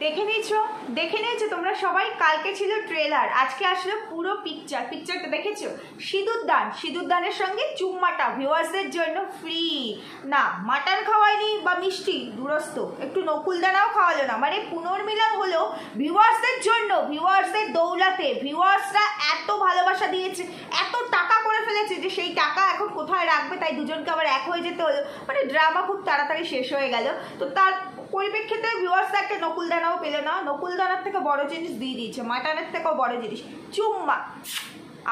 দেখে নিয়েছো তোমরা সবাই। কালকে ছিল ট্রেলার, আজকে আসলো পুরো পিকচারটা দেখেছো? সিঁদুরদানের সঙ্গে চুম্মাটা ভিউয়ার্সদের জন্য ফ্রি। না মাটন খাওয়ায়নি বা মিষ্টি দূরস্থ, একটু নকুলদানাও খাওয়ালো না, মানে পুনর্মিলন হলো ভিউয়ার্সদের জন্য, ভিউয়ার্সদের দৌলাতে। ভিউয়ার্সরা এত ভালোবাসা দিয়েছে, এত টাকা করে ফেলেছে যে সেই টাকা এখন কোথায় রাখবে, তাই দুজনকে আবার এক হয়ে যেতে হলো। মানে ড্রামা খুব তাড়াতাড়ি শেষ হয়ে গেল। তো তার পরিপ্রেক্ষিতে ভিউয়ার্সরা একটা নকুলদানাও পেল না। নকুলদানার থেকে বড় জিনিস দিয়ে দিয়েছে, মাটনের থেকেও বড় জিনিস চুম্মা।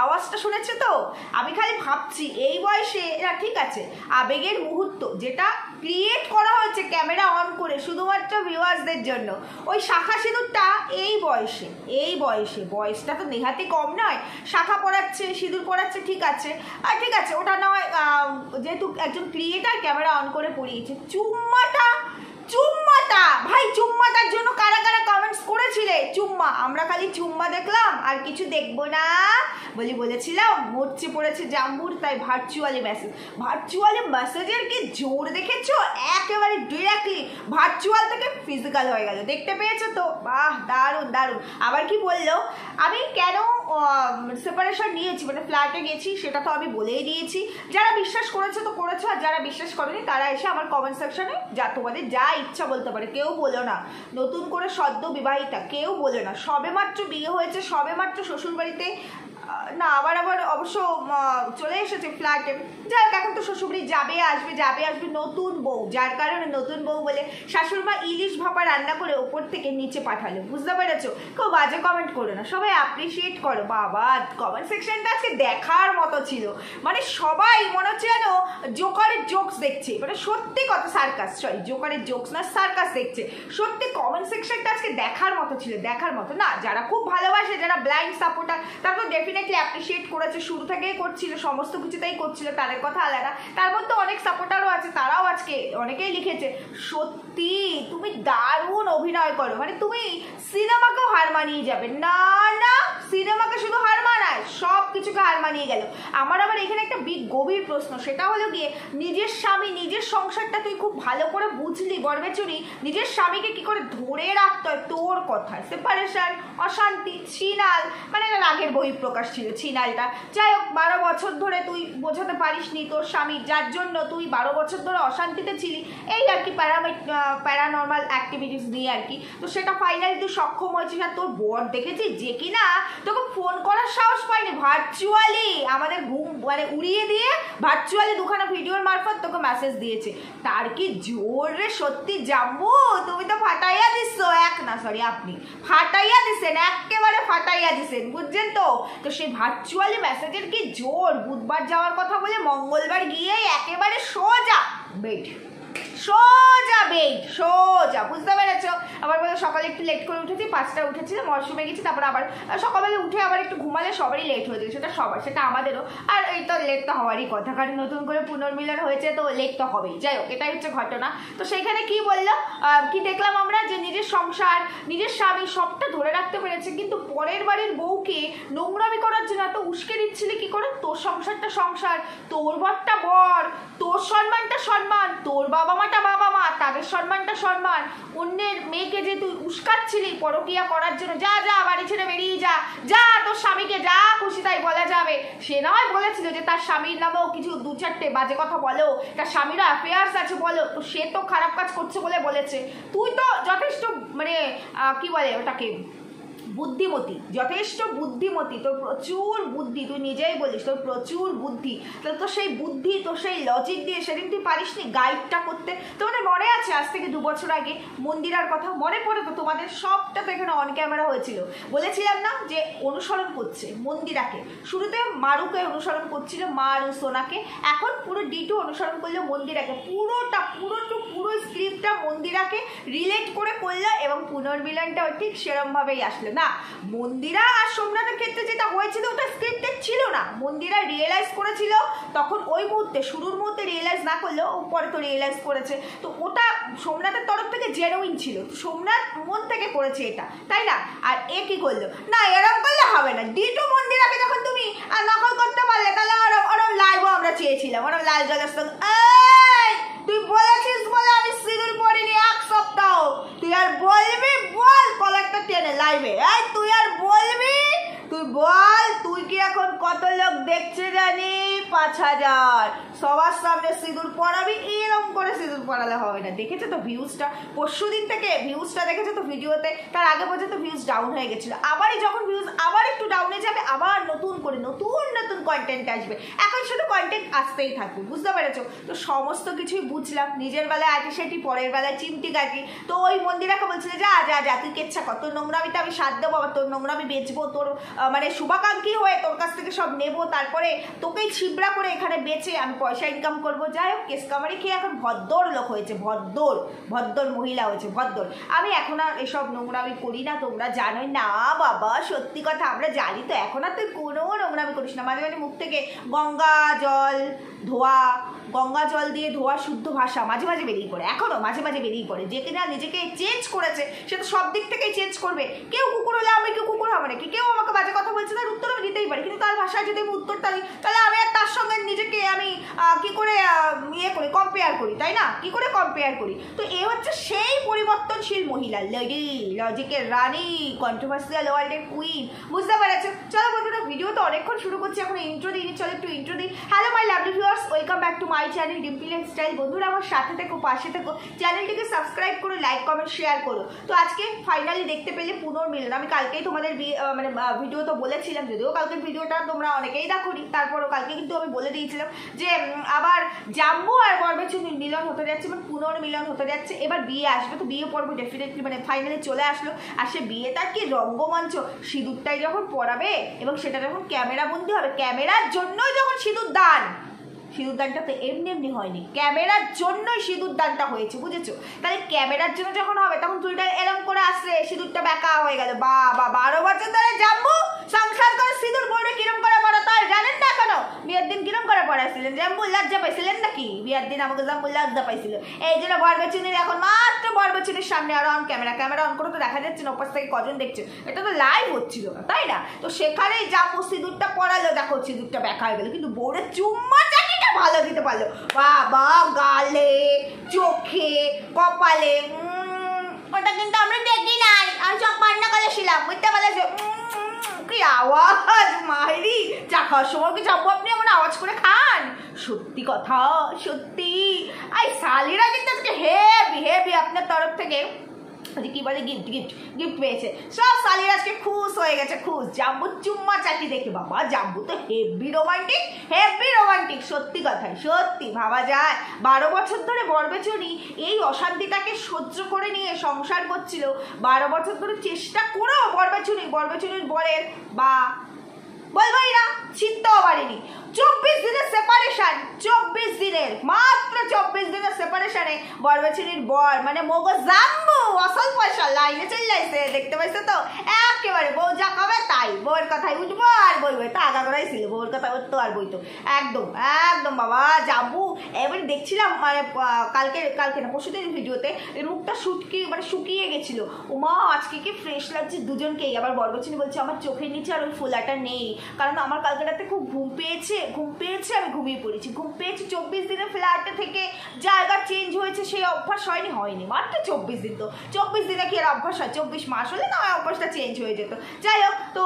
আওয়াজটা শুনেছে তো? আমি খালি ভাবছি এই বয়সে এরা, ঠিক আছে, আবেগের মুহূর্ত যেটা ক্রিয়েট করা হয়েছে ক্যামেরা অন করে শুধুমাত্র ভিউয়ার্সদের জন্য, ওই শাখা সিঁদুরটা এই বয়সে বয়সটা তো নেহাতি কম নয়। শাখা পড়াচ্ছে, সিঁদুর পড়াচ্ছে, ঠিক আছে, আর ঠিক আছে ওটা নয়, যেহেতু একজন ক্রিয়েটার ক্যামেরা অন করে পড়িয়েছে। চুম্মাটা ভাই, চুম্মাটার জন্য কারা কারা কমেন্টস করেছিলে? চুম্মা, আমরা খালি চুম্মা দেখলাম আর কিছু দেখবো না বলেছিলাম। মরচে পড়েছে জাম্বুর, তাই ভার্চুয়ালি মেসেজের কি জোর দেখেছো? একেবারে ডিরেক্টলি ভার্চুয়াল থেকে ফিজিক্যাল হয়ে গেল, দেখতে পেয়েছো তো? বাহ, দারুণ। আবার কি বললো, আমি কেন সেপারেশন নিয়েছি, মানে ফ্ল্যাটে গেছি, সেটা তো আমি বলেই দিয়েছি। যারা বিশ্বাস করেছে তো করেছো, আর যারা বিশ্বাস করেনি তারা এসে আমার কমেন্ট সেকশনে তোমাদের যা ইচ্ছা বলতে পারে। কেউ বলো না নতুন করে সদ্য বিবাহিতা, কেউ বলে না সবে মাত্র বিয়ে হয়েছে, সবে মাত্র শ্বশুরবাড়িতে, না আবার অবশ্য চলে এসেছে ফ্ল্যাটে। যাই হোক, এখন তো শ্বশুরবাড়ি যাবে আসবে নতুন বউ, যার কারণে নতুন বউ বলে শাশুড়মা ইলিশ ভাপা রান্না করে ওপর থেকে নিচে পাঠালো, বুঝতে পেরেছো? কেউ বাজে কমেন্ট করো না, সবাই অ্যাপ্রিসিয়েট করো। বাবা, কমেন্ট সেকশনটা আজকে দেখার মতো ছিল, মানে সবাই মনে হচ্ছে যেন জোকারের জোকস দেখছে, মানে সত্যি কথা, জোকারের জোকস না, সার্কাস দেখছে। সত্যি কমেন্ট সেকশনটা আজকে দেখার মতো ছিল, না যারা খুব ভালোবাসে, যারা ব্লাইন্ড সাপোর্টার, তারা তো ডেফিনেটলি অ্যাপ্রিসিয়েট করেছে, শুরু থেকেই করছিল, সমস্ত কিছুতেই করছিল, তাদের কথা আলাদা। তার মধ্যে অনেক সাপোর্টারও আছে, তারাও আজকে অনেকেই লিখেছে সত্যি তুমি দারুণ অভিনয় করো, মানে তুমি সিনেমাকেও হার মানিয়ে যাবে। না সিনেমাকে শুধু হার মানায়, সব কিছুকে হার মানিয়ে গেল। আমার আবার এখানে একটা গভীর প্রশ্ন, সেটা হলো গিয়ে নিজের স্বামী, নিজের সংসারটা তুই খুব ভালো করে বুঝলি বরবেচুরি, নিজের স্বামীকে কি করে ধরে রাখতে হয় তোর কথায়। সেপারেশন, অশান্তি, ছিনাল, মানে রাগের বহিঃপ্রকাশ ছিল ছিনালটা। যাই হোক, 12 বছর ধরে তুই বোঝাতে পারিসনি তোর স্বামী, যার জন্য তুই 12 বছর ধরে অশান্তিতে ছিলি, এই আর কি প্যারানর্মাল অ্যাক্টিভিটিস নিয়ে আর কি। তো সেটা ফাইনালি তুই সক্ষম হয়েছিস। আর তোর বর দেখেছিস যে কিনা তোকে ফোন করার সাহস পাইনি, ভার্চুয়ালি আমাদের ঘুম মানে উড়িয়ে দিয়ে ভার্চুয়ালি দুখানা ভিডিওর মারফত তোকে মেসেজ দিয়েছে। তার কি জোর রে সত্যি জাম্বু, তুমি তো ফাটাইয়া দিচ্ছ, আপনি ফাটাইয়া দিচ্ছেন, একেবারে ফাটাইয়া দিচ্ছেন, বুঝছেন তো? তো সেই ভার্চুয়ালি মেসেজের কি জোর, বুধবার যাওয়ার কথা বলে মঙ্গলবার গিয়ে একেবারে সোজা বেড, বুঝতে পেরেছো? আবার বলে সকালে একটু লেট করে উঠেছি, 5টায় উঠেছিলাম, ওয়াশরুমে গেছি, তারপর আবার সকালবেলা উঠে আবার একটু ঘুমালে সবারই লেট হয়ে যায়, সেটা সবার, সেটা আমাদেরও। আর এই তো লেট তো হওয়ারই কথা, কারণ নতুন করে পুনর্মিলন হয়েছে, তো লেট তো হবেই। যাই হোক, এটাই হচ্ছে ঘটনা। তো সেইখানে কি বললো, কি দেখলাম আমরা, যে নিজের সংসার, নিজের স্বামী সবটা ধরে রাখতে পেরেছে, কিন্তু পরের বাড়ির বউকে নোংরামি করার জন্য এত উস্কে দিচ্ছিলি কি করে? তোর সংসারটা সংসার, তোর বরটা বর, তোর সম্মানটা সম্মান, তোর বাবা মাটা বাবা মা, তাদের সম্মানটা সম্মান। অন্যের মেয়েকে যে তুই উস্কাচ্ছিলি পরকিয়া করার জন্য, যা বাড়ি ছেড়ে বেরিয়ে যা, তোর স্বামীকে যা খুশি তাই বলা যাবে। সে নয় বলেছিল যে তার স্বামীর নামেও কিছু 2-4টে বাজে কথা বলো, তার স্বামীরও অ্যাফেয়ার্স আছে বলো, তো সে তো খারাপ কাজ করছে বলে বলেছে। তুই তো যথেষ্ট মানে কি বলে ওটাকে, বুদ্ধিমতী, যথেষ্ট বুদ্ধিমতী, তোর প্রচুর বুদ্ধি, তুই নিজেই বলিস তোর প্রচুর বুদ্ধি। তাহলে তো সেই বুদ্ধি, তো সেই লজিক দিয়ে সেদিন তুই পারিসনি গাইডটা করতে? তোমাদের মনে আছে আজ থেকে 2 বছর আগে মন্দিরার কথা মনে পড়ে তো? তোমাদের সবটা তো এখানে অন ক্যামেরা হয়েছিল। বলেছিলাম না যে অনুসরণ করছে মন্দিরাকে, শুরুতে মারুকে অনুসরণ করছিল, মারু সোনাকে, এখন পুরো ডিটু অনুসরণ করলো মন্দিরাকে। পুরো স্ক্রিপ্টটা মন্দিরাকে রিলেট করে করলো, এবং পুনর্মিলনটাও ঠিক সেরমভাবেই আসলো। না, মন্দিরা আর সোমনাথের ক্ষেত্রে যেটা হয়েছিল ওটা স্ক্রিপ্টেড ছিল না। মন্দিরা রিয়েলাইজ করেছিল তখন, ওই মুহূর্তে, শুরুর মুহূর্তে রিয়েলাইজ না করলেও পরে তো রিয়েলাইজ করেছে। তো ওটা সোমনাথের তরফ থেকে জেনুইন ছিল, সোমনাথ মন থেকে করেছে এটা, তাই না? আর এ কি করলো, না এরকম করলে হবে না। ডিটু মন্দিরাকে যখন তুমি নকল করতে পারলে, তাহলে ওরম লাইভও আমরা চেয়েছিলাম, ওরম লাল জলের সঙ্গে। তুই বলেছিস বলে আমি সিঁদুর পরিনি 1 সপ্তাহ, তুই আর বলবি বল লাইভে টেনে লাইভে। এই তুই আর বলবি, তুই বল, তুই কি এখন কত লোক দেখছে জানি? 5000। সবার সামনে সিঁদুর পরাবি, এরকম করে সিঁদুর পরালে হবে না। দেখেছো তো ভিউজটা, পরশু দিন থেকে ভিউজটা দেখেছো তো ভিডিওতে? তার আগে পর্যন্ত ভিউজ ডাউন হয়ে গেছিলো, আবারই যখন ভিউজ আবার একটু ডাউনে যাবে, আবার নতুন করে নতুন নতুন কন্টেন্ট আসবে। এখন শুধু কন্টেন্ট আসতেই থাকবে, বুঝতে পেরেছো তো? সমস্ত কিছুই বুঝলাম, নিজের বেলায় আটি সেটি, পরের বেলায় চিমটি কাটি। তো ওই মন্দিরাকে বলছিল যা যা যা, তুই কেচ্ছা কর, তোর নোংরামিতে আমি সাথ দেবো, আবার তোর নোংরামি বেচবো, তোর মানে শুভাকাঙ্ক্ষী হয়ে তোর কাছ থেকে সব নেবো, তারপরে তোকেই ছিবড়া করে এখানে বেচে আমি পয়সা ইনকাম করবো। যাই হোক, কেস কামারি খেয়ে এখন ভদ্দর লোক হয়েছে, ভদ্দর মহিলা হয়েছে, ভদ্দর। আমি এখন আর এসব নোংরামি করি না, তোমরা জানোই না বাবা, সত্যি কথা আমরা জানি তো। এখন আর তুই কোনো নোংরামি করিস না। মাঝে মাঝে মুখ থেকে গঙ্গা জল দিয়ে ধোয়া শুদ্ধ ভাষা মাঝে মাঝে বেরিয়ে পড়ে, এখনও মাঝে মাঝে বেরিয়ে পড়ে। যে কিনা নিজেকে চেঞ্জ করেছে, সে তো সব দিক থেকেই চেঞ্জ করবে। কেউ কুকুর হলে আমি কেউ কুকুর হবে নাকি? কেউ আমাকে বাজে কথা বলছে, তার উত্তর আমি দিতেই পারি, কিন্তু তার ভাষায় যদি আমি উত্তর দিই, তাহলে আমি আর তার সঙ্গে নিজেকে আমি কি করে কম্পেয়ার করি, তাই না? কি করে কম্পেয়ার করি? তো এ হচ্ছে সেই পরিবর্তনশীল মহিলা, লেডি, লজিকের রানী, কন্ট্রোভার্সিয়াল ওয়ার্ল্ডের কুইন, বুঝতে পেরেছো? চলো বন্ধুরা, ভিডিও তো অনেকক্ষণ শুরু করছি, এখন ইন্ট্রো দিই, চলো একটু ইন্ট্রো দিই। Hello my lovely viewers, welcome back to my channel Dimpi lifestyle. বন্ধুরা আমার সাথে থেকো, পাশে থেকো, চ্যানেলটিকে সাবস্ক্রাইব করো, লাইক কমেন্ট শেয়ার করো। তো আজকে ফাইনালি দেখতে পেলে পুনর্মিলন। আমি কালকেই তোমাদের মানে ভিডিও তো বলেছিলাম, যদিও কালকের ভিডিওটা তোমরা অনেকেই দেখোনি, তারপরও কালকে কিন্তু আমি বলে দিয়েছিলাম যে আবার জাম্বু আর বরবেচুনির মিলন হতে যাচ্ছে, মানে পুনর্মিলন হতে যাচ্ছে। এবার বিয়ে আসবে, তো বিয়ে পর্ব ডেফিনেটলি মানে ফাইনালি চলে আসলো। আর সে বিয়েটার কি রঙ্গমঞ্চ, সিঁদুরটাই যখন পরাবে এবং সেটা যখন ক্যামেরা বন্দি হবে, ক্যামেরার জন্যই যখন সিঁদুরদানটা তো এমনি হয়নি, ক্যামেরার জন্যই সিঁদুরদানটা হয়েছে, বুঝেছো? তাহলে ক্যামেরার জন্য যখন হবে, তখন চুলটা এরম করে আসলে সিঁদুরটা বেঁকা হয়ে গেল। বাবা, 12 বছর ধরে জাম্বু সংসার করে সিঁদুর পরে কিরম করে পড়া তাই জানেন না? কেন বিয়ের দিন কিরম করে পড়াইছিলেন? জাম্বু লজ্জা পাইছিলেন নাকি? বিয়ের দিন আমাকে জাম্বু লজ্জা পাইছিল, এই জন্য বরবেচুনির এখন মাত্র বরবেচুনির সামনে আর অন ক্যামেরা অন করে তো দেখা যাচ্ছে না ওপাশ থেকে কজন দেখছে, এটা তো লাইভ হচ্ছিল না, তাই না? তো সেখানেই জাম্বু সিঁদুরটা পড়ালো, দেখো সিঁদুরটা বেঁকা হয়ে গেল, কিন্তু বউরের চুম্মা ভালো দিতে পারলো। বাবা, গালে, চোখে, কপালে, ওটা কিন্তু আমরা দেখি নাই, আমি সব পান্না করেছিলাম, বুঝতে পারছো? কি আওয়াজ মাইরি, চা খাওয়ার সময় কি চাপবো আপনি এমন আওয়াজ করে খান? সত্যি কথা, সত্যি। এই শালিরা কিন্তু আজকে হেভি আপনার তরফ থেকে কি বলে গিফট পেয়েছে। সব শালিরা আজকে খুশ হয়ে গেছে, খুশ। জাম্বু চুম্মা চাটি দেখে, বাবা জাম্বু তো হেভি রোমান্টিক, সত্যি কথাই, সত্যি ভাবা যায়। 12 বছর ধরে বরবেচুনি এই অশান্তিটাকে সহ্য করে নিয়ে সংসার করছিল। 12 বছর ধরে চেষ্টা করেও বরবেচুনির বরের বা বলবোই না, চিনতেও পারিনি। 24 দিনের সেপারেশন, 24 দিনের, মাত্র 24 দিনের সেপারেশনে বরবেচুনির বর মানে মগো জাম্বু আসল পয়সা লাইনে চলে আসছে, দেখতে পাইছো তো? একেবারে বউ যা খাবে তাই, বউয়ের কথাই উঠবো আর বলবো, তা আগা করাই ছিল, বউয়ের কথা উঠতো আর বইতো, একদম বাবা জাম্বু। এবারে দেখছিলাম মানে কালকে না পরশু দিন ভিডিওতে, মুখটা শুকিয়ে গেছিল। ওমা আজকে কি ফ্রেশ লাগছে দুজনকেই। আবার বরবেচুনি বলছে আমার চোখের নিচে আর ওই ফোলাটা নেই, কারণ আমার কালকে রাতে খুব ঘুম পেয়েছে, আমি ঘুমিয়ে পড়েছি, 24 দিনের ফ্ল্যাটে থেকে জায়গা চেঞ্জ হয়েছে, সেই অভ্যাস হয়নি মাত্র 24 দিন। তো 24 দিনে কি আর অভ্যাস হয়? 24 মাস হলে না অভ্যাসটা চেঞ্জ হয়ে যেত। যাই হোক, তো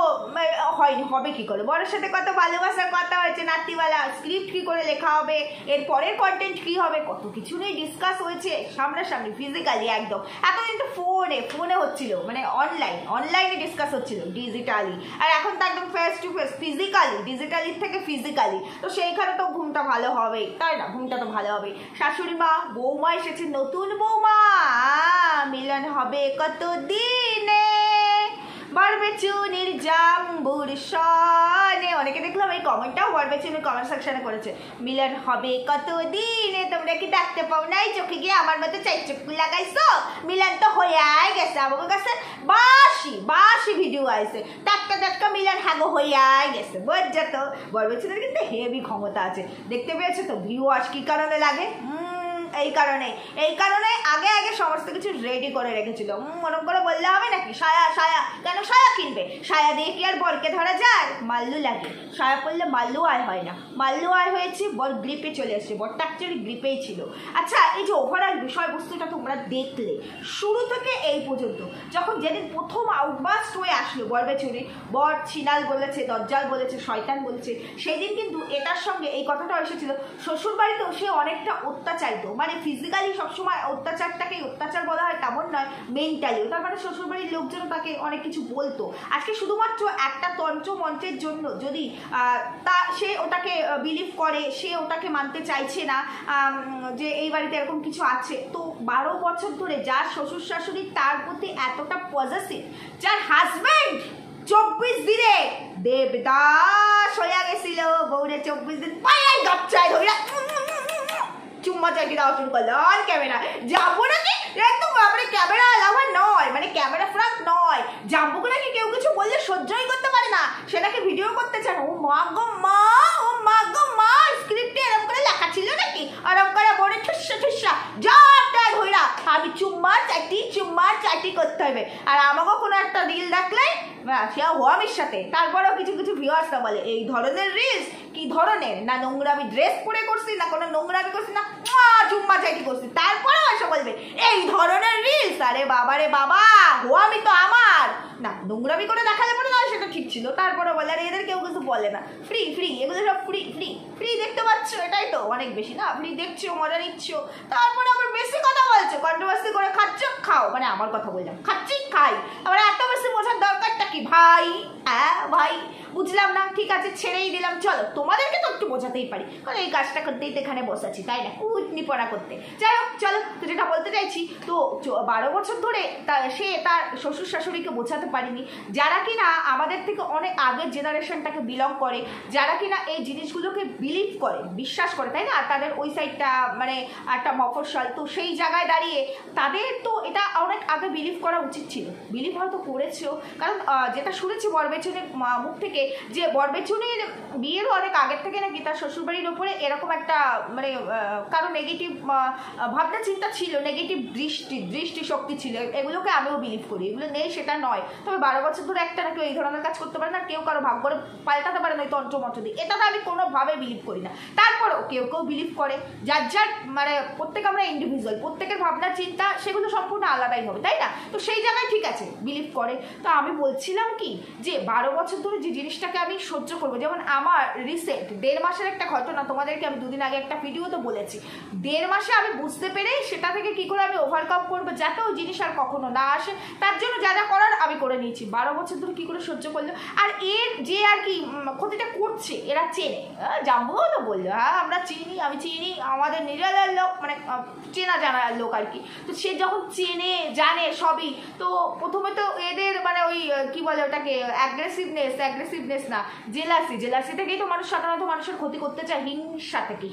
হয়নি, হবে কি করে? বরের সাথে কত ভালোবাসার কথা হয়েছে, নাতিওয়ালা স্ক্রিপ্ট কি করে লেখা হবে, এর পরের কন্টেন্ট কি হবে, কত কিছু নিয়ে ডিসকাস হয়েছে সামনাসামনি, ফিজিক্যালি একদম। এতদিন তো ফোনে হচ্ছিল, মানে অনলাইনে ডিসকাস হচ্ছিল ডিজিটালি, আর এখন তো একদম ফেস টু ফেস, ফিজিক্যালি, ডিজিটালির থেকে ফিজিক্যালি। তো সেইখানে তো ঘুমটা ভালো হবেই, তাই না? ঘুমটা তো ভালো হবে। শাশুড়ি মা, বৌমা এসেছে, নতুন বৌমা, মিলন হবে কত দিনে বরবেচুনির জাম্বুর সনে। অনেকে দেখলাম এই কমেন্টটাও বরবেচুনির কমেন্ট সেকশনে করেছে, মিলন হবে কত দিনে। তোমরা কি দেখতে পাও নাই? চোখে গিয়ে আমার মতো চাই চক্ষু লাগাইছো? মিলন তো হয়ে গেছে, আমার কাছে বাসি ভিডিও আইছে, টাটকা মিলন হাগো হয়ে গেছে, বুঝছো তো? বরবেচুনির কিন্তু হেভি ক্ষমতা আছে, দেখতে পেয়েছো তো? ভিউ আজ কি কারণে লাগে? এই কারণে আগে আগে সমস্ত কিছু রেডি করে রেখেছিল। ওরকম করে বললে হবে নাকি? সায়া কেন সায়া কিনবে? সায়া দিয়ে কি আর বরকে ধরা যায়? মাল্লু লাগে, সায়া পড়লে মাল্লু আয় হয় না। মাল্লু আয় হয়েছে, বর গ্রিপে চলে এসছে, বরটা অ্যাকচুয়ালি গ্রিপেই ছিল। আচ্ছা, এই যে ওভারঅল বিষয়বস্তুটা তোমরা দেখলে শুরু থেকে এই পর্যন্ত, যখন যেদিন প্রথম আউটবাস্ট হয়ে আসলো বরবেচুরি, বর ছিনাল বলেছে, দজ্জাল বলেছে, শয়তান বলেছে, সেই দিন কিন্তু এটার সঙ্গে এই কথাটা এসেছিল শ্বশুরবাড়িতেও সে অনেকটা অত্যাচারিত, মানে ফিজিক্যালি সবসময় অত্যাচারটাকে অত্যাচার বলা হয় তেমন নয়, মেন্টালিও। তার মানে শ্বশুরবাড়ির লোকজন তাকে অনেক কিছু বলতো। আজকে শুধুমাত্র একটা তন্ত্র মন্ত্রের জন্য যদি সে ওটাকে বিলিভ করে, সে ওটাকে মানতে চাইছে না যে এই বাড়িতে এরকম কিছু আছে, তো 12 বছর ধরে যার শ্বশুর শাশুড়ি তার প্রতি এতটা পজিটিভ, যার হাজব্যান্ড 24 দিনে দেবদাস হয়ে গেছিল, বউরে 24 দিন পায়ে গাপছায় ধরে চুম্মা চাটি দেওয়া শুরু করলো অন ক্যামেরা। যাবো নাকি একদম মানে ক্যামেরা লাভার নয়, মানে ক্যামেরা ফ্রাক নয়, যাবো নাকি কেউ কিছু বললে সহ্যই করতে পারে না, সেটাকে ভিডিও করতে চান। ও মা গো মা, স্ক্রিপ্টে এরকম করে লেখা ছিল নাকি? এরকম করে বলে ঠুসা যাটা ধইরা আমি চুম্মা চাটি করতে হবে। আর আমাকেও কোনো একটা রিল দেখলে সে হোয়ামির সাথে, তারপরেও কিছু ভিউয়ার্সরা বলে এই ধরনের রিলস কি ধরনের, না নোংরামি ড্রেস পরে করছি, না কোনো নোংরামি করছি, না চুম্মা চাটি করছি, তারপরেও এসে বলবে এই ধরনের রিলস। আরে বাবা, হোয়ামি তো আমার না, নোংরামি করে দেখালে পরে নয় সেটা ঠিক ছিল, তারপরে বলে আরে এদের কেউ কিছু বলে না, ফ্রি এগুলো সব ফ্রি দেখতে পাচ্ছ, এটাই তো অনেক বেশি না, ফ্রি দেখছো, মজা নিচ্ছ, তারপরে আবার বেশি কথা বলছো, কন্ট্রোভার্সি করে খাচ্ছ, খাও, মানে আমার কথা বললাম, খাচ্ছি খাই, আবার এত বেশি বোঝার দরকারটা কি ভাই? ভাই বুঝলাম না, ঠিক আছে ছেড়েই দিলাম, চলো তোমাদেরকে তো একটু বোঝাতেই পারি, কারণ এই কাজটা করতেই তো এখানে বসাচ্ছি, তাই না, উটনি পড়া করতে। যাই হোক চলো, তো যেটা বলতে চাইছি, তো 12 বছর ধরে সে তার শ্বশুর শাশুড়িকে বোঝাতে পারেনি, যারা কিনা আমাদের থেকে অনেক আগের জেনারেশনটাকে বিলং করে, যারা কিনা এই জিনিসগুলোকে বিলিভ করে, বিশ্বাস করে, তাই না, তাদের ওই সাইডটা মানে একটা মফস্বল, তো সেই জায়গায় দাঁড়িয়ে তাদের তো এটা অনেক আগে বিলিভ করা উচিত ছিল, বিলিভ হয়তো করেছেও, কারণ যেটা শুনেছি বরবেচুনির মুখ থেকে যে বরবেচুনির বিয়েরও অনেক আগের থেকে নাকি তার শ্বশুরবাড়ির ওপরে এরকম একটা মানে কারো নেগেটিভ ভাবনা চিন্তা ছিল, নেগেটিভ দৃষ্টি শক্তি ছিল, এগুলোকে আমিও বিলিভ করি, এগুলো নেই সেটা নয়, তবে 12 বছর ধরে একটা না কেউ এই ধরনের কাজ করতে পারে না, কেউ কারো ভাগ করে পাল্টাতে পারে না ওই তন্ত্রমন্ত্র দিয়ে, এটাতে আমি কোনোভাবে বিলিভ করি না। তারপরেও কেউ বিলিভ করে, যার মানে প্রত্যেক আমরা ইন্ডিভিজুয়াল, প্রত্যেকের ভাবনা চিন্তা সেগুলো সম্পূর্ণ আলাদাই হবে, তাই না, তো সেই জায়গায় ঠিক আছে বিলিভ করে। তো আমি বলছিলাম কি যে 12 বছর ধরে যে জিনিসটাকে আমি সহ্য করবো, যেমন আমার রিসেন্ট 1.5 মাসের একটা ঘটনা, তোমাদেরকে আমি 2 দিন আগে একটা ভিডিওতে বলেছি, 1.5 মাসে আমি বুঝতে পেরে সেটা থেকে কি করে আমি ওভারকাম করবো যাতে ওই জিনিস আর কখনো না আসে, তার জন্য যা করার আমি করে নিয়েছি। 12 বছর ধরে কি করে সহ্য করলো, আর এর যে আর কি ক্ষতিটা করছে এরা চেনে, জানবো তো বললো, আমরা চিনি, আমি চিনি, আমাদের নিজেদের লোক, মানে চেনা জানার লোক আর কি, তো সে যখন চেনে জানে সবই, তো প্রথমে তো এদের মানে ওই কি বলে ওটাকে অ্যাগ্রেসিভনেস না, জেলাসি থেকেই তো মানুষ সাধারণত মানুষের ক্ষতি করতে চায়,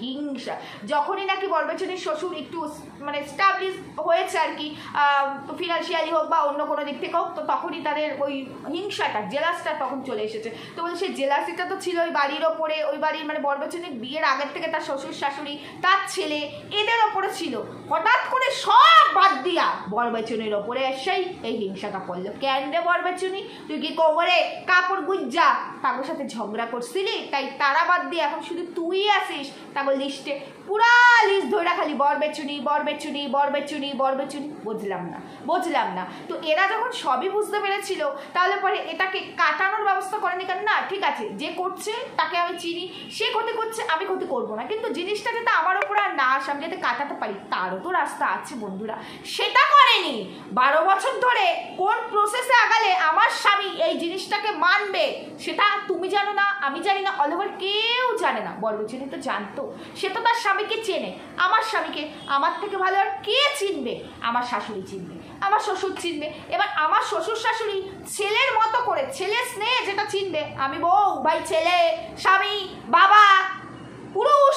হিংসা। যখনই নাকি বরবেচুনির শ্বশুর একটু মানে স্টাবলিশ হয়েছে আর কি, ফিনান্সিয়ালি হোক বা অন্য কোনো দিক থেকে হোক, তো তখনই তাদের ওই হিংসাটা, জেলাসটা তখন চলে এসেছে। তো বলে সেই জেলাসিটা তো ছিল ওই বাড়ির ওপরে, ওই বাড়ির মানে বরবেচুনির বিয়ের আগের থেকে তার শ্বশুর শাশুড়ি, তার ছেলে, এদের ওপরে ছিল, হঠাৎ করে সব বাদ দিয়া বরবেচুনির ওপরে এসেই এই হিংসাটা পড়লো। কেন রে বরবেচুনি, তুই কি কোমরে কাপড় গুজ্জা তাদের সাথে ঝগড়া করছিলি, তাই তারা বাদ দিয়ে এখন শুধু তুই আসিস তারপর লিস্টে, পুরা লিস্ট ধরে খালি বরবেচুনি। বুঝলাম না। তো এরা যখন সবই বুঝতে পেরেছিল, তাহলে পরে এটাকে কাটানোর ব্যবস্থা করেনি, কেন না ঠিক আছে যে করছে তাকে আমি চিনি, সে ক্ষতি করছে, আমি ক্ষতি করবো না, কিন্তু জিনিসটা যাতে আমার ওপর আর না আসে, আমি যাতে কাটাতে পারি, তারও তো রাস্তা আছে বন্ধুরা, সেটা করেনি। 12 বছর ধরে কোন প্রসেসে আগালে আমার স্বামী এই জিনিসটাকে মানবে সেটা তুমি জানো না, আমি জানি না, অল ওভার কেউ জানে না। বরবেচুনি তো জানতো, সে তো তার স্বামীকে চেনে, আমার স্বামীকে আমার থেকে ভালো আর কে চিনবে? আমার শাশুড়ি চিনবে, আমার শ্বশুর চিনবে, এবার আমার শ্বশুর শাশুড়ি ছেলের মতো করে, ছেলের স্নেহ যেটা চিনবে, আমি বউ ভাই, ছেলে, স্বামী, বাবা, পুরুষ,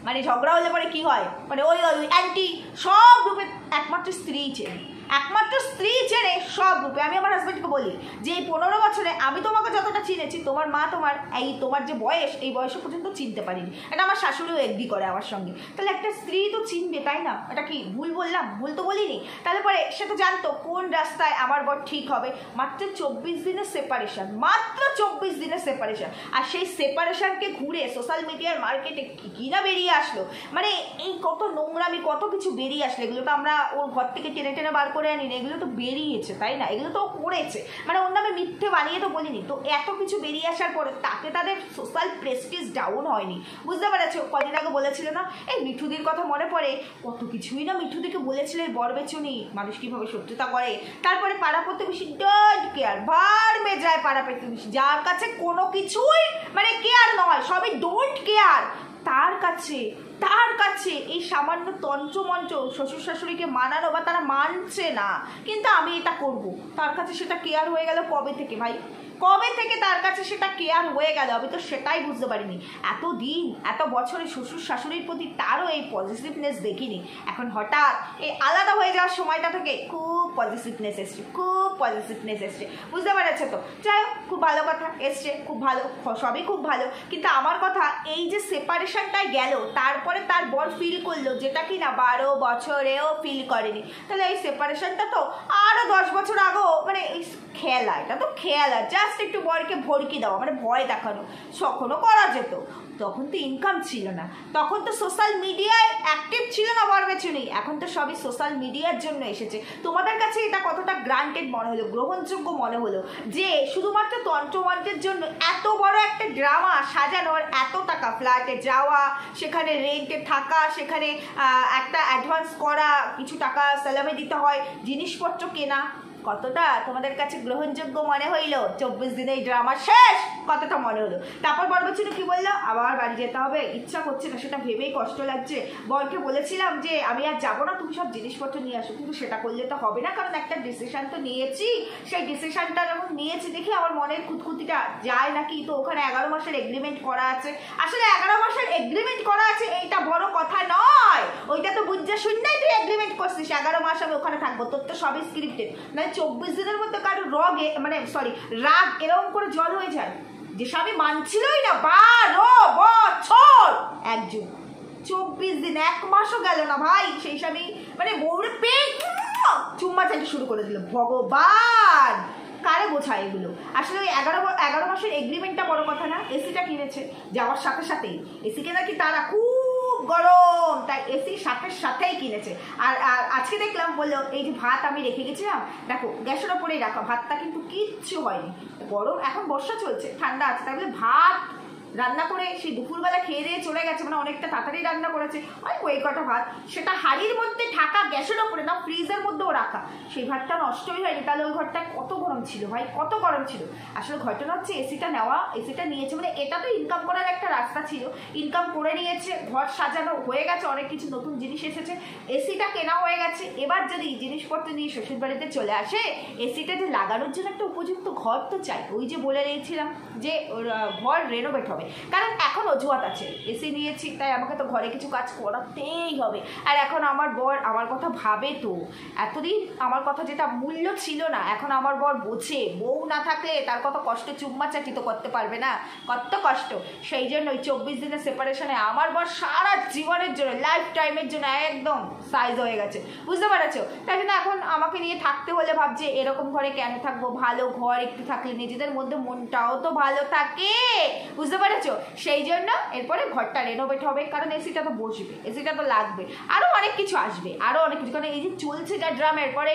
মানে ঝগড়া হলে পরে কি হয়, মানে ওই অ্যান্টি সব রূপে একমাত্র স্ত্রী চেনে সব রূপে। আমি আমার হাজব্যান্ডকে বলি যে এই 15 বছরে আমি তোমাকে যতটা চিনেছি, তোমার মা তোমার যে বয়স, এই বয়সে পর্যন্ত চিনতে পারিনি। এটা আমার শাশুড়িও এগ্রি করে আমার সঙ্গে। তাহলে একটা স্ত্রী তো চিনবে, তাই না? এটা কি ভুল বললাম? ভুল তো বলিনি। তাহলে পরে সে তো জানতো কোন রাস্তায় আমার বর ঠিক হবে। মাত্র 24 দিনের সেপারেশন, মাত্র 24 দিনের সেপারেশন। আর সেই সেপারেশনকে ঘুরে সোশ্যাল মিডিয়ার মার্কেটে কি না বেরিয়ে আসলো, মানে এই কত নোংরামি, কত কিছু বেরিয়ে আসলো। এগুলো তো আমরা ওর ঘর থেকে টেনে টেনে বার করে আনি না, এগুলো তো বেরিয়েছে, তাই না? এগুলো তো ও করেছে, মানে ওর নামে মিথ্যে বানিয়ে তো বলিনি। তো এত কিছু বেরিয়ে আসার পরে তাতে তাদের সোশ্যাল প্রেস্টিজ ডাউন হয়নি, বুঝতে পেরেছো? কদিন আগে বলেছিল না এই মিঠুদির কথা মনে পড়ে, কত কিছুই না মিঠুদিকে বলেছিল এই বরবেচনি মানুষ কীভাবে সত্যতা করে। তারপরে পাড়া প্রতিবেশী ডোন্ট কেয়ার, ভার মে যায় পাড়া প্রতিবেশী, যার কাছে কোনো কিছুই মানে কেয়ার নয়, সবই ডোন্ট কেয়ার, তার কাছে এই সামান্য তন্ত্রমন্ত্র শ্বশুর শাশুড়িকে মানানো বা তারা মানছে না, কিন্তু আমি এটা করব, তার কাছে সেটা কেয়ার হয়ে গেল কবে থেকে ভাই? কবে থেকে তার কাছে সেটা কেয়ার হয়ে গেল? আমি তো সেটাই বুঝতে পারিনি। এতদিন এত বছরে শ্বশুর শাশুড়ির প্রতি তারও এই পজিটিভনেস দেখিনি। এখন হঠাৎ এই আলাদা হয়ে যাওয়ার সময়টা থেকে খুব পজিটিভনেস এসছে, খুব পজিটিভনেস এসছে, বুঝতে পেরেছে তো? যাই হোক, খুব ভালো কথা এসছে, খুব ভালো, সবই খুব ভালো। কিন্তু আমার কথা এই যে সেপারেশনটাই গেল, তারপরে তার বর ফিল করলো যেটা কি না 12 বছরেও ফিল করেনি। তাহলে এই সেপারেশনটা তো আরও 10 বছর আগেও মানে এই খেলা, এটা তো খেলা, জাস্ট একটু বরকে ভড়কি দেওয়া, মানে ভয় দেখানো, তখনও করা যেত। তখন তো ইনকাম ছিল না, তখন তো সোশ্যাল মিডিয়ায় অ্যাক্টিভ ছিল না বরবেচনি। এখন তো সবই সোশ্যাল মিডিয়ার জন্য এসেছে। তোমাদের কাছে এটা কতটা গ্রান্টেড মনে হলো, গ্রহণযোগ্য মনে হলো যে শুধুমাত্র তন্ত্রমন্ত্রের জন্য এত বড় একটা ড্রামা সাজানোর, এত টাকা, ফ্ল্যাটে যাওয়া, সেখানে রেন্টে থাকা, সেখানে একটা অ্যাডভান্স করা, কিছু টাকা সালামে দিতে হয়, জিনিসপত্র কেনা, কতটা তোমাদের কাছে গ্রহণযোগ্য মনে হইলো? 24 দিনে ড্রামা শেষ, কতটা মনে হলো? তারপর বরবেচনি কি বললো? আবার বাড়ি যেতে হবে, ইচ্ছা করছে না, সেটা ভেবেই কষ্ট লাগছে। বরকে বলেছিলাম যে আমি আর যাবো না, তুমি সব জিনিসপত্র নিয়ে আসো, কিন্তু সেটা করলে তো হবে না, কারণ একটা ডিসিশন তো নিয়েছি। সেই ডিসিশনটা যখন নিয়েছি দেখি আমার মনের খুঁতখুতিটা যায় নাকি। তো ওখানে 11 মাসের এগ্রিমেন্ট করা আছে। আসলে 11 মাসের এগ্রিমেন্ট করা আছে এইটা বড় কথা নয়, ওইটা তো বুঝে শুনলেই তুই এগ্রিমেন্ট করছিস 11 মাস আমি ওখানে থাকবো, তোর তো সবই স্ক্রিপ্টেড। মানে 24 দিনের মধ্যে কারো রাগ এরকম করে জল হয়ে যায় যে স্বামী মানছিলই না 12 বছর, এক যুগ, 24 দিন, 1 মাসও গেল না ভাই, সেই স্বামী মানে বউরে পেয়ে চুম্মা চাইতে শুরু করে দিল। ভগবান, কারে বোঝায় এগুলো? আসলে ওই 11 মাসের এগ্রিমেন্টটা বড় কথা না। এসিটা কিনেছে যাওয়ার সাথে সাথেই, এসি কেনা কি তারা খুব গরম, তাই এসি সাথেই কিনেছে। আর আজকে দেখলাম বললো এই যে ভাত আমি রেখে গেছিলাম, দেখো গ্যাসের ওপরেই রাখা, ভাতটা কিন্তু কিচ্ছু হয়নি, গরম, এখন বর্ষা চলছে, ঠান্ডা আছে, তাই বলে ভাত রান্না করে সেই দুপুরবেলা খেয়ে দিয়ে চলে গেছে, মানে অনেকটা তাড়াতাড়ি রান্না করেছে, ওই কটা ভাত, সেটা হাঁড়ির মধ্যে ঢাকা, গ্যাসের ওপরে না, ফ্রিজের মধ্যেও রাখা, সেই ভাতটা নষ্টই হয়নি। তাহলে ওই ঘরটা কত গরম ছিল ভাই, কত গরম ছিল। আসলে ঘটনা হচ্ছে এসিটা নিয়েছে, মানে এটা তো ইনকাম করার একটা রাস্তা ছিল, ইনকাম করে নিয়েছে, ঘর সাজানো হয়ে গেছে, অনেক কিছু নতুন জিনিস এসেছে, এসিটা কেনা হয়ে গেছে। এবার যদি জিনিসপত্র নিয়ে শ্বশুর বাড়িতে চলে আসে, এসিটা যে লাগানোর জন্য একটা উপযুক্ত ঘর তো চাই। ওই যে বলে নিয়েছিলাম যে ঘর রেনোভেট হবে, কারণ এখন অজুহাত আছে, এসি নিয়েছি তাই আমাকে তো ঘরে কিছু কাজ করাতেই হবে। আর এখন আমার বর আমার কথা ভাবে, তো এতদিন আমার কথা যেটা মূল্য ছিল না, এখন আমার বর বোঝে, বউ না থাকলে তার কত কষ্ট, চুম্মা চাটি তো করতে পারবে না, কত কষ্ট। সেই জন্য ওই 24 দিনের সেপারেশনে আমার বর সারা জীবনের জন্য, লাইফ টাইমের জন্য একদম সাইজ হয়ে গেছে, বুঝতে পারছো? তাই জন্য এখন আমাকে নিয়ে থাকতে হলে ভাবছে এরকম ঘরে কেন থাকবো, ভালো ঘর একটু থাকলে নিজেদের মধ্যে মনটাও তো ভালো থাকে, বুঝতে পারছো? সেই জন্য এরপরে ঘরটা রেনোভেট হবে, কারণ এসিটা তো বসবে, এসিটা তো লাগবে, আরও অনেক কিছু আসবে, আরও অনেক কিছু, কারণ এই যে চলছে যা ড্রামা, এরপরে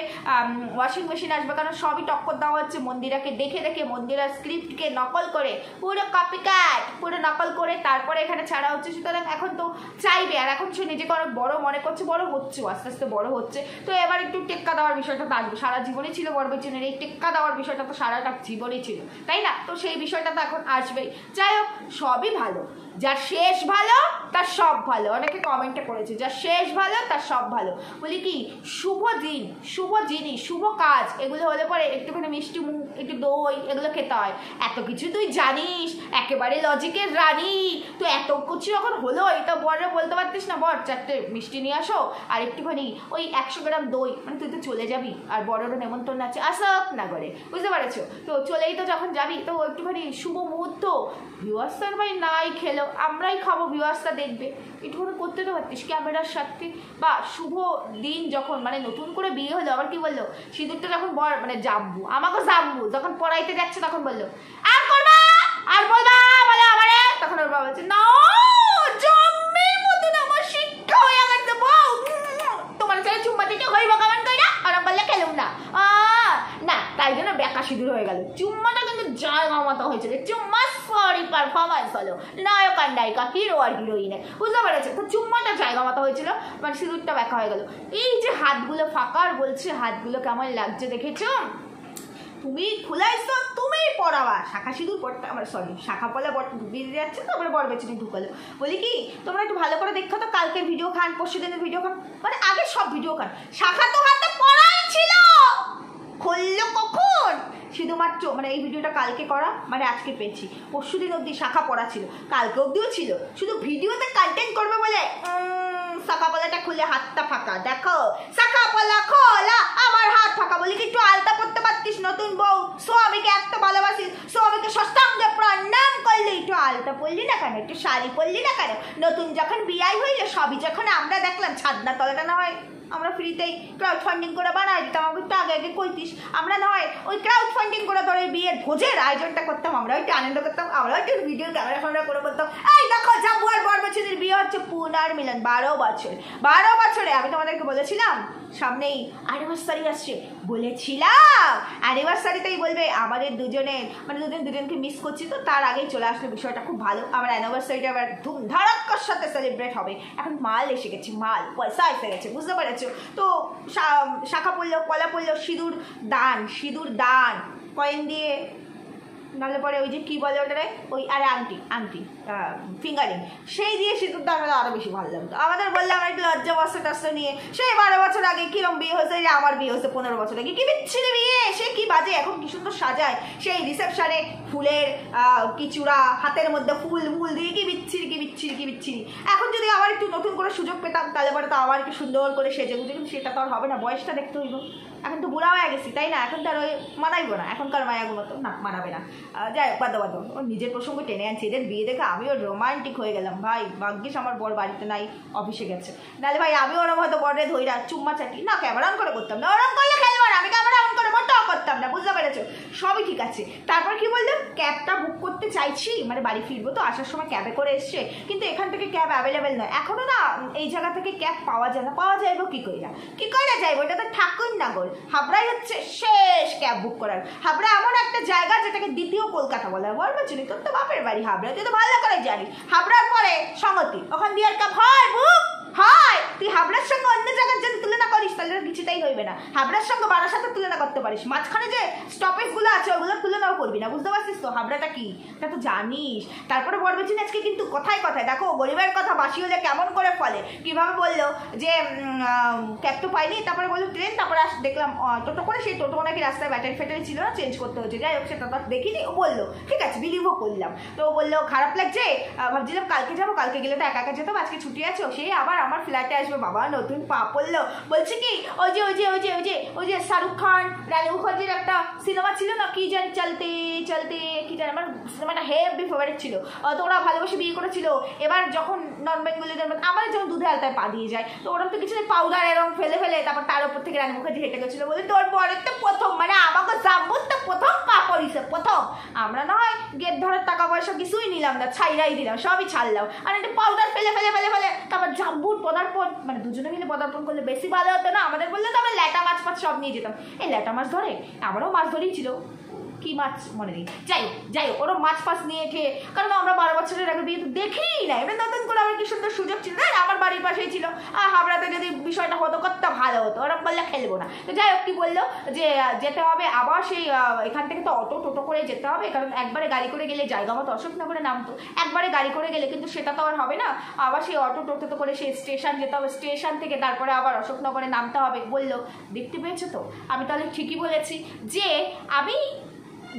ওয়াশিং মেশিন আসবে, কারণ সবই টক্কর দেওয়া হচ্ছে মন্দিরাকে দেখে দেখে, মন্দিরার স্ক্রিপ্টকে নকল করে, পুরো কপি ক্যাট, পুরো নকল করে তারপরে এখানে ছাড়া হচ্ছে। সুতরাং এখন তো চাইবে, আর এখন সে নিজেকে অনেক বড় মনে করছে, বড় হচ্ছে, আস্তে আস্তে বড় হচ্ছে, তো এবার একটু টেক্কা দেওয়ার বিষয়টা তো আসবে। সারা জীবনই ছিল বরবেচনের এই টেক্কা দেওয়ার বিষয়টা, তো সারাটা জীবনই ছিল, তাই না? তো সেই বিষয়টা তো এখন আসবেই। যাই হোক, সবই ভালো, যার শেষ ভালো তার সব ভালো, অনেকে কমেন্টে করেছে যার শেষ ভালো তার সব ভালো। বলি কি শুভ দিন, শুভ জিনিস, শুভ কাজ এগুলো হলে পরে একটুখানি মিষ্টি মুখ, একটু দই এগুলো খেতে হয়। এত কিছু তুই জানিস, একেবারে লজিকের রানী, তো এত কিছু যখন হলো এটা বররা বলতে পারতিস না বর 4টে মিষ্টি নিয়ে আসো আর একটুখানি ওই 100 গ্রাম দই, মানে তুই তো চলে যাবি আর বড়রা নেমন্তন্ন আছে আসক না করে, বুঝতে পারছো? তো চলেই তো যখন যাবি তো একটুখানি শুভ মুহূর্ত, ভিউয়ার্সটার ভাই নাই খেলো আমরাই খাবো, ভিউয়ার্সটা দেখবে, একটুখানি করতে তো পারতিস ক্যামেরার সাথে। বা শুভ দিন যখন মানে নতুন করে বিয়ে হলো, আবার কি বললো সিঁদুরটা যখন বর মানে জাম্বু আমাকে জাম্বু যখন পড়াইতে যাচ্ছে তখন বললো আর করবা আর বলবা বলে আমারে, তখন ওর বাবা বলছে না জম্মের মতন আমার শিক্ষা হয়ে গেছে বউ, তোমার ছেলে চুম্মা দিতে হইব কেমন কই না, আর বললে খেলুম না না, তাই জন্য বেকা সিঁদুর হয়ে গেল। চুম্মাটা কিন্তু জায়গা মতো হয়েছিল, চুম্মা সরি পারফরমেন্স হলো, নায়ক আর নায়িকা, হিরো আর হিরোইনে, বুঝতে পেরেছে? তো চুম্মাটা জায়গা মতো হয়েছিল, মানে সিঁদুরটা বেকা হয়ে গেল। এই যে হাতগুলো ফাঁকা আর বলছে হাতগুলো কেমন লাগছে দেখেছো, তুমি খুলাইছো তুমি পড়াবা, শাখা সিঁদুর পড়তে আমার সরি শাখা পলা বেরিয়ে যাচ্ছে, তারপরে বর বেচে ঢুকালো। বলি কি তোমরা একটু ভালো করে দেখো তো কালকের ভিডিও খান, পরশু দিনের ভিডিও খান, মানে আগে সব ভিডিও খান, শাখা তো হাতে পড়াই ছিল, খুললো কখন? শুধুমাত্র মানে এই ভিডিওটা কালকে করা মানে আজকে পেয়েছি, পরশু দিন অবধি শাখা পড়া ছিল, কালকে অবধিও ছিল, শুধু ভিডিওতে কন্টেন্ট করবে বলে শাখা পলাটা খুলে হাতটা ফাঁকা, দেখো শাখা পলা খোলা আমার হাত ফাঁকা। বলি কি একটু আলতা পড়তে পারতিস, নতুন বউ স্বামীকে এত ভালোবাসিস, স্বামীকে ষষ্ঠাঙ্গে প্রণাম করলি, একটু আলতা পড়লি না কেন, একটু শাড়ি পরলি না কেন? নতুন যখন বিয়াই হইলে সবই যখন আমরা দেখলাম, ছাদনা তলাটা না হয় আমরা ফ্রিতেই ক্রাউড ফান্ডিং করে বানাই দিতাম, আমাকে একটু আগে আগে কইতিস, আমরা নয় ওই ক্রাউড ফান্ডিং করে ধরে বিয়ের ভোজের আয়োজনটা করতাম, আমরা একটু আনন্দ করতাম, আমরা একটু ভিডিও ক্যামেরা করে বলতাম এই দেখো জাম্বু আর বর বছরের বিয়ে হচ্ছে, পুনর্মিলন 12 বছর, 12 বছরে। আমি তোমাদেরকে বলেছিলাম সামনেই অ্যানিভার্সারি আসছে, বলেছিলাম অ্যানিভার্সারিতেই বলবে আমাদের দুজনের মানে দুজনকে মিস করছি, তো তার আগেই চলে আসলো বিষয়টা, খুব ভালো। আমার অ্যানিভার্সারিটা এবার ধুমধারাক্কার সাথে সেলিব্রেট হবে, এখন মাল এসে গেছে, মাল পয়সা এসে গেছে, বুঝতে পারছো? তো শাখা পড়লো, কলা পড়লো, সিঁদুর দান, সিঁদুর দান কয়েন দিয়ে, নাহলে পরে ওই যে কী বলে ওটারে ওই আরে আংটি ফিঙ্গারিং, সেই দিয়ে সিঁদুর দান হলে আরও বেশি ভালো লাগতো। আমাদের বললে আমরা একটু লজ্জা বস্ত্র টাস্ত্র নিয়ে, সেই 12 বছর আগে কিরম বিয়ে হয়েছে, যে আমার বিয়ে হয়েছে 15 বছর আগে, কি বিচ্ছিরি বিয়ে, সে কি বাজে, এখন কি সুন্দর সাজায়, সেই রিসেপশনে ফুলের কি চূড়া, হাতের মধ্যে ফুল ফুল দিয়ে, কি বিচ্ছিরি কি বিচ্ছিরি কি বিচ্ছিরি। এখন যদি আবার একটু নতুন করে সুযোগ পেতাম তাহলে পরে তো আবার একটু সুন্দর করে সেজে গুজে, কিন্তু সেটা তো আর হবে না, বয়সটা দেখতে হইব, এখন তো বুড়া হয়ে গেছি তাই না, এখন তো আর ওই মানাইবো না, এখনকার মায়াগুলো তো না মানাবে না। যাই হোক বাদ ও নিজের প্রসঙ্গ টেনে আনছে, এদের বিয়ে দেখে আমিও রোমান্টিক হয়ে গেলাম, ভাই ভাগ্যিস আমার বর বাড়িতে নাই, অফিসে গেছে, নাহলে ভাই আমিও ওরম হয়তো বরে ধৈরা চুম্মা চাটি, না ক্যামেরা অন করে করতাম না, ওরম করলে খেলবো না, আমি ক্যামেরা অন করে মোটাও করতাম না, বুঝতে পেরেছো? সবই ঠিক আছে। তারপর কি বললো ক্যাবটা বুক করতে চাইছি, মানে বাড়ি ফিরবো তো, আসার সময় ক্যাবে করে এসছে, কিন্তু এখান থেকে ক্যাব অ্যাভেলেবেল নয় এখনো না, এই জায়গা থেকে ক্যাব পাওয়া যায় না, পাওয়া যাইব কি কইরা যাইবো, এটা তো ঠাকুরনগর, হাবড়াই হচ্ছে শেষ ক্যাব বুক করার। হাবড়া এমন একটা জায়গা যেটাকে দ্বিতীয় কলকাতা বলা হয়, বলবো চিনি তোর তো বাপের বাড়ি হাবড়া, তুই তো ভালো করে জানিস, হাবড়ার পরে সংগতি, ওখান দিয়ে আর ক্যাব হয় বুক হয়, তুই হাবড়ার সঙ্গে অন্য জায়গার যদি তুলনা করিস তাহলে কিছুতেই হইবে না, হাবড়ার সঙ্গে বারাসাতের তুলনা করতে পারিস, মাঝখানে যে স্টপেজগুলো আছে ওগুলোর তুলনাও করবি না, বুঝতে পারছিস তো হাবড়াটা কি, এটা তো জানিস। তারপরে বলবেছিস আজকে কিন্তু কথায় কথায় দেখো গরিবের কথা বাসি হলে কেমন করে ফলে, কিভাবে বললো যে ক্যাব তো পাইনি, তারপরে বললো ট্রেন, তারপরে দেখলাম টোটো করে, সেই টোটো নাকি রাস্তায় ব্যাটারি ফ্যাটারি ছিল না, চেঞ্জ করতে হচ্ছে, যাই হোক সেটা তো দেখিনি, ও বললো ঠিক আছে বিলিভও করলাম। তো ও বললো খারাপ লাগছে, ভাবছিলাম কালকে যাবো, কালকে গেলে তো একা একা যেতাম, আজকে ছুটি আছে, সেই আবার আমার ফ্ল্যাটে আসবে, বাবা নতুন পা পড়লো, বলছে কি ওই যে ওই যে ওই যে ওই যে ওই যে শাহরুখ খান রানী মুখার্জির একটা সিনেমা ছিল না, কি জানি চলতে চলতে কি জানি, আমার সিনেমাটা হেভি ফেভারিট ছিল, তো ওরা ভালোবাসে বিয়ে করেছিল, এবার যখন নন বেঙ্গলিদের আমাদের যখন দুধে আলতায় পা দিয়ে যায়, তো ওরকম তো কিছু পাউডার এরকম ফেলে ফেলে তারপর তার উপর থেকে রানী মুখার্জি হেঁটে গেছিলো, বলে তোর পরের তো প্রথম, মানে আমাকে জাম্বুর তো প্রথম পা পড়িছে প্রথম, আমরা না হয় গেট ধরার টাকা পয়সা কিছুই নিলাম না, ছাইরাই দিলাম, সবই ছাড়লাম, আর একটা পাউডার ফেলে ফেলে ফেলে ফেলে তারপর জাম্বুর পদার্পণ, মানে দুজনে মিলে পদার্পণ করলে বেশি ভালো হতো না, আমাদের বললে তো আমরা ল্যাটা মাছ ফাছ সব নিয়ে যেতাম, এই ল্যাটা মাছ ধরে আমারও মাছ ধরেই ছিল, কি মাছ মনে নেই, যাই হোক ওরা মাছ ফাছ নিয়ে খেয়ে, কারণ আমরা 12 বছরের আগে বিয়ে তো দেখেই নাই, এবার নতুন করে আমার কি সুন্দর সুযোগ ছিল, তাই আমার বাড়ির পাশেই ছিল, হাবড়াতে যদি বিষয়টা হতো কত ভালো হতো, ওরা বললে খেলবো না। তো যাই হোক কি বললো যে যেতে হবে আবার সেই এখান থেকে তো অটো টোটো করে যেতে হবে, কারণ একবারে গাড়ি করে গেলে জায়গা মতো অশোকনগরে নামতো, একবারে গাড়ি করে গেলে কিন্তু সেটা তো আর হবে না, আবার সেই অটো টোটো করে সেই স্টেশন যেতে হবে, স্টেশন থেকে তারপরে আবার অশোকনগরে নামতে হবে। বললো দেখতে পেয়েছো তো, আমি তাহলে ঠিকই বলেছি যে আমি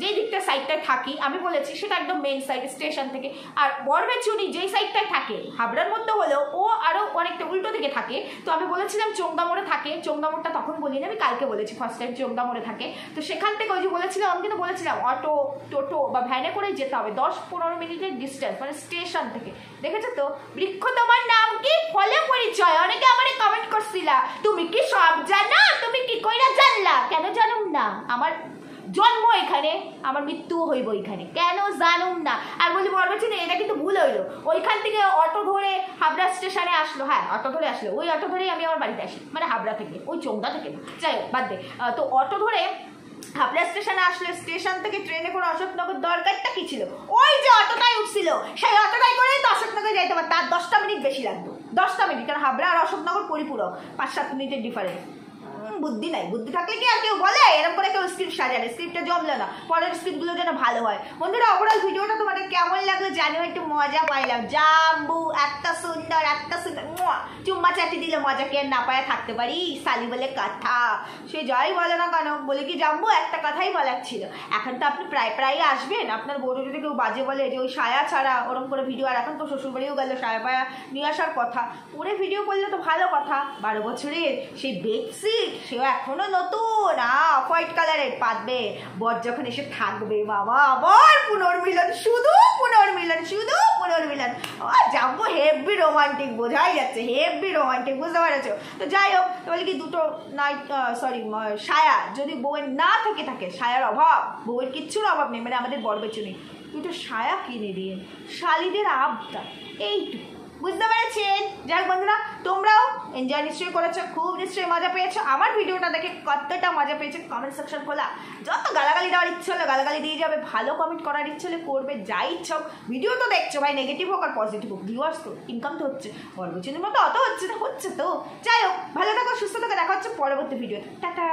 যেই দিকটা সাইডটায় থাকি, আমি বলেছি সেটা একদম মেন সাইড স্টেশন থেকে, আর বরবেচুনি যেই সাইডটায় থাকে হাবড়ার মধ্যে হলেও ও আরও অনেকটা উল্টো দিকে থাকে। তো আমি বলেছিলাম চোংদামোড়ে থাকে, চোংদামোড়টা তখন বলিনি, আমি কালকে বলেছি ফার্স্ট টাইম চোংদামোড়ে থাকে। তো সেখান থেকে ওই যে বলেছিলাম, আমি কিন্তু বলেছিলাম অটো টোটো বা ভ্যানে করেই যেতে হবে, 10-15 মিনিটের ডিস্টেন্স মানে স্টেশন থেকে। দেখেছো তো, বৃক্ষ তোমার নাম কি, ফলে পরিচয়, অনেকে আমারে কমেন্ট করছিলা তুমি কি সব জানো, তুমি কি কইরা জানলা, কেন জানুম না, আমার জন্ম এখানে, আমার মৃত্যুও হইব এখানে, কেন জানুম না। আর বলি বরবেচুনি এটা কিন্তু ভুল হইলো, ওইখান থেকে অটো ধরে হাবড়া স্টেশনে আসলো, হ্যাঁ অটো ধরে আসলো, ওই অটো ধরেই আমি আমার বাড়িতে আসি, মানে হাবড়া থেকে, ওই চোংদা থেকে না, যাই হোক বাদ দে। তো অটো ধরে হাবড়া স্টেশনে আসলে, স্টেশন থেকে ট্রেনে করে অশোকনগর দরকারটা কি ছিল, ওই যে অটোটাই উঠছিল সেই অটোটাই করেই তো অশোকনগর যাইতে পারে, তার 10টা মিনিট বেশি লাগতো, 10টা মিনিট, কারণ হাবড়া আর অশোকনগর পরিপূরক, 5-7 মিনিটের ডিফারেন্স। বুদ্ধি নাই, বুদ্ধি থাকলে কি আর কেউ বলে এরকম করে কেউ স্ক্রিপ্ট সাজালে, স্ক্রিপ্টটা জমলো না, পরের স্ক্রিপ্টগুলো যেন ভালো হয়। বন্ধুরা ওভারঅল ভিডিওটা তোমাদের কেমন লাগলো জানিও, একটু মজা পাইলাম, জাম্বু এত সুন্দর চুম্মা চাটি দিলে মজা কে না পায় থাকতে পারি, সালি বলে কথা, সে যাই বলে না কেন, বলে কি জাম্বু একটা কথাই বলার ছিল, এখন তো আপনি প্রায় আসবেন, আপনার বড় যদি কেউ বাজে বলে যে ওই সায়া ছাড়া ওরকম করে ভিডিও, আর এখন তো শ্বশুরবাড়িও গেল সায়া পায়া নিয়ে আসার কথা, পরে ভিডিও করলে তো ভালো কথা, 12 বছরের সেই বেডশিট সেও এখনো নতুন, অফ হোয়াইট কালারের পাতবে, বর যখন এসে থাকবে বাবা আবার পুনর্মিলন, শুধু পুনর্মিলন, শুধু পুনর্মিলন, যাবো হেভি রোমান্টিক, বোঝাই যাচ্ছে হেভি রোমান্টিক, বুঝতে পারছো। তো যাই হোক, বলি কি দুটো নাইট সায়া যদি বউয়ের না থাকে, সায়ার অভাব, বউয়ের কিচ্ছুর অভাব নেই, মানে আমাদের বরবেচুনি দুটো সায়া কিনে দিয়ে শালিদের আবদা, এইটুকু, বুঝতে পেরেছেন। যাই বন্ধুরা তোমরাও এনজয় নিশ্চয়ই করেছো, খুব নিশ্চয়ই মজা পেয়েছো, আমার ভিডিওটা দেখে কতটা মজা পেয়েছো কমেন্ট সেকশন খোলা, যত গালাগালি দেওয়ার ইচ্ছে হলো গালাগালি দিয়ে যাবে, ভালো কমেন্ট করার ইচ্ছে হলে করবে, যা ইচ্ছা হোক, ভিডিও তো দেখছো ভাই, নেগেটিভ হোক আর পজিটিভ হোক, ভিউয়ার্স তো ইনকাম তো হচ্ছে, বরবেচুনির মতো অত হচ্ছে না, হচ্ছে তো। যাই হোক ভালো থাকো, সুস্থ থাকো, দেখা হচ্ছে পরবর্তী ভিডিওতে, টাটা।